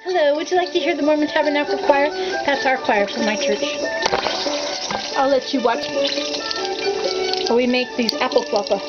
Hello, would you like to hear the Mormon Tabernacle Choir? That's our choir from my church. I'll let you watch. We make these appelflappen.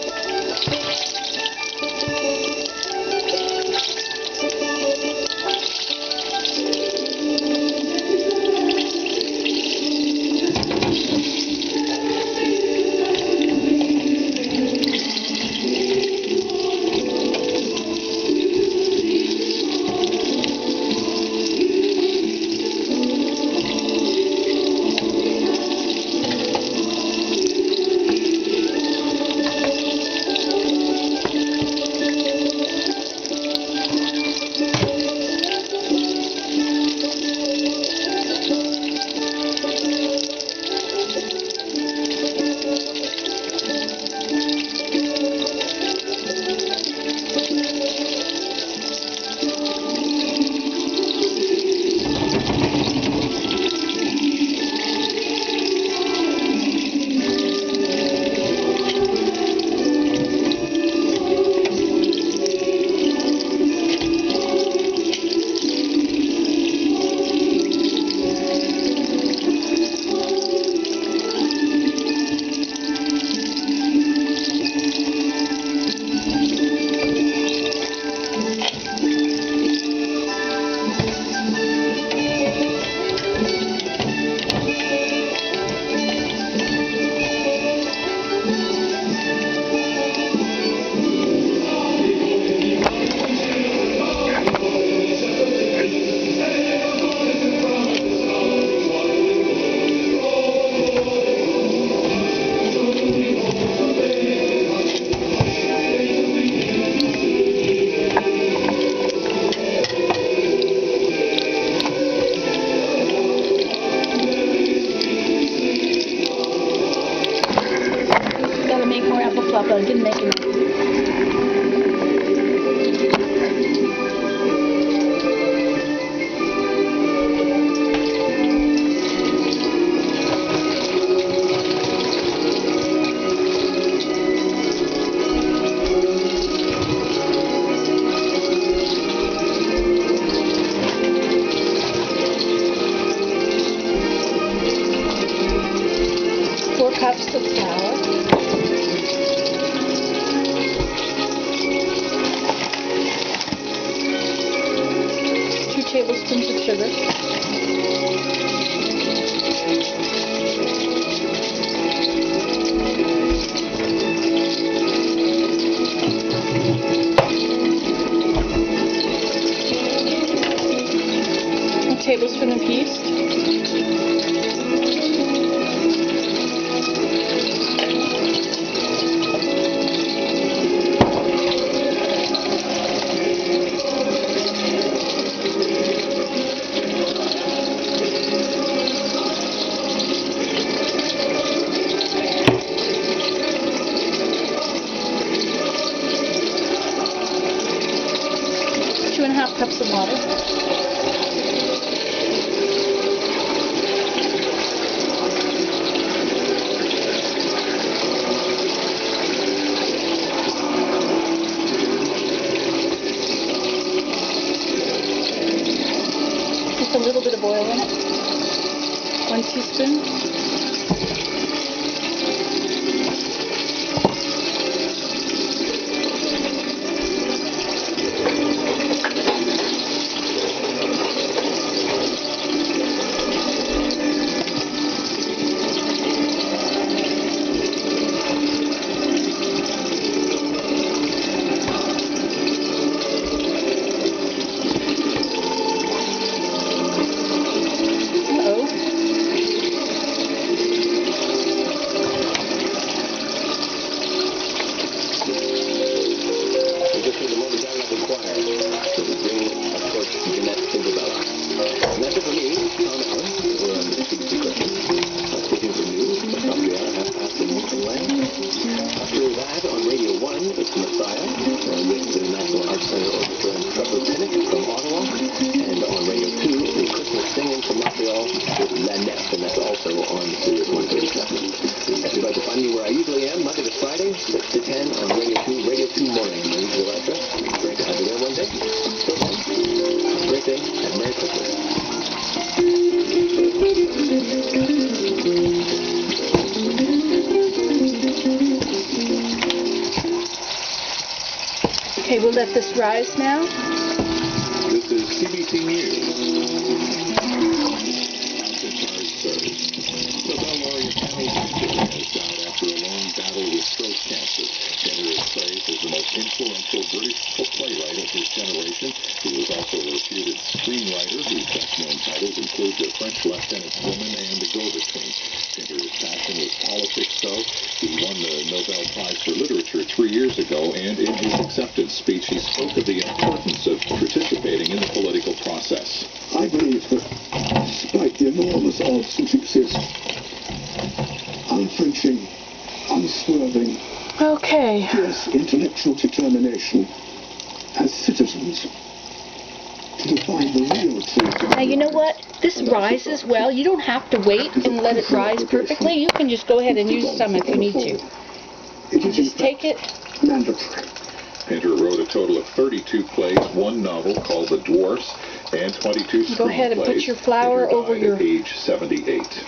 But I didn't make enough. 4 cups of flour. 2 tablespoons of sugar. 1 tablespoon of yeast. 2½ cups of water. Just a little bit of oil in it. 1 teaspoon. If you'd like to find me where I usually am, Monday to Friday, 6 to 10 on Radio 2 Morning. My usual address. Great to have you there one day. Great day. quickly and very quickly. Okay, we'll let this rise now. This is CBC News. The Bellevue County has died after a long battle with throat cancer. Gender is praised as the most influential British playwright of his generation. He was also a reputed screenwriter whose best-known titles include The French Lieutenant's Woman and The Go-Between. Ginger's passion was politics, though. He won the Nobel Prize for Literature 3 years ago, and in his acceptance speech, he spoke of the importance of participating in the political process. I believe that despite the enormous odds which exist, unflinching, unswerving, Okay. fierce intellectual determination as citizens to define the real truth. Now, you know what? This rises well. You don't have to wait and let it rise perfectly. You can just go ahead and use some if you need to. It is Just take it. mandatory. Painter wrote a total of 32 plays, 1 novel called The Dwarfs, and 22 screenplays. Go ahead and put your flour Painter over died your... at age 78.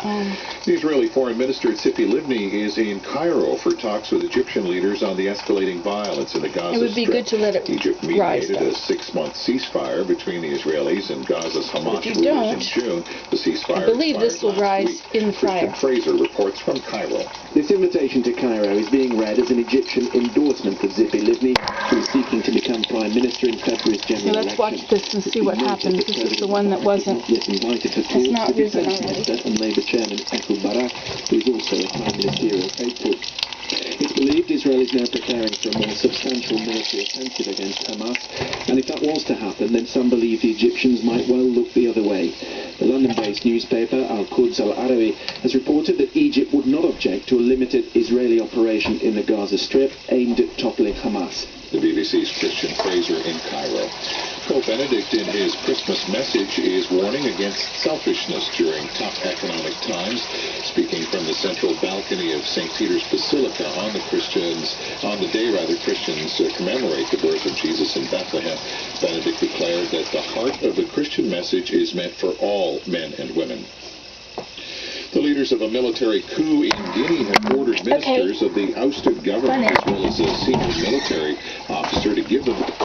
The Israeli Foreign Minister Tzipi Livni is in Cairo for talks with Egyptian leaders on the escalating violence in the Gaza Strip. It would be good to let it Egypt rise, mediated though. a 6-month ceasefire between the Israelis and Gaza's Hamas If you rulers don't, in June. The ceasefire I believe this expired will last rise week. in the fryer. Christian Fraser reports from Cairo. This invitation to Cairo is being read as an Egyptian endorsement of Tzipi Livni, who is seeking to become Prime Minister in February's general So let's election. watch this and see what happens. This is the one that wasn't... Yet invited for talks not with risen Defence already. Minister and Labour Chairman Ethel Barak, who is also a Prime Ministerial hopeful. It's believed Israel is now preparing for a more substantial military offensive against Hamas, and if that was to happen, then some believe the Egyptians might well look the other way. The London-based newspaper Al-Quds Al-Arabi has reported that Egypt would not object to a limited Israeli operation in the Gaza Strip aimed at toppling Hamas. The BBC's Christian Fraser in Cairo. Pope Benedict, in his Christmas message, is warning against selfishness during tough economic times. Speaking from the central balcony of St. Peter's Basilica on the day Christians commemorate the birth of Jesus in Bethlehem, Benedict declared that the heart of the Christian message is meant for all men and women. The leaders of a military coup in Guinea have ordered ministers of the ousted government as well as a senior military officer to give them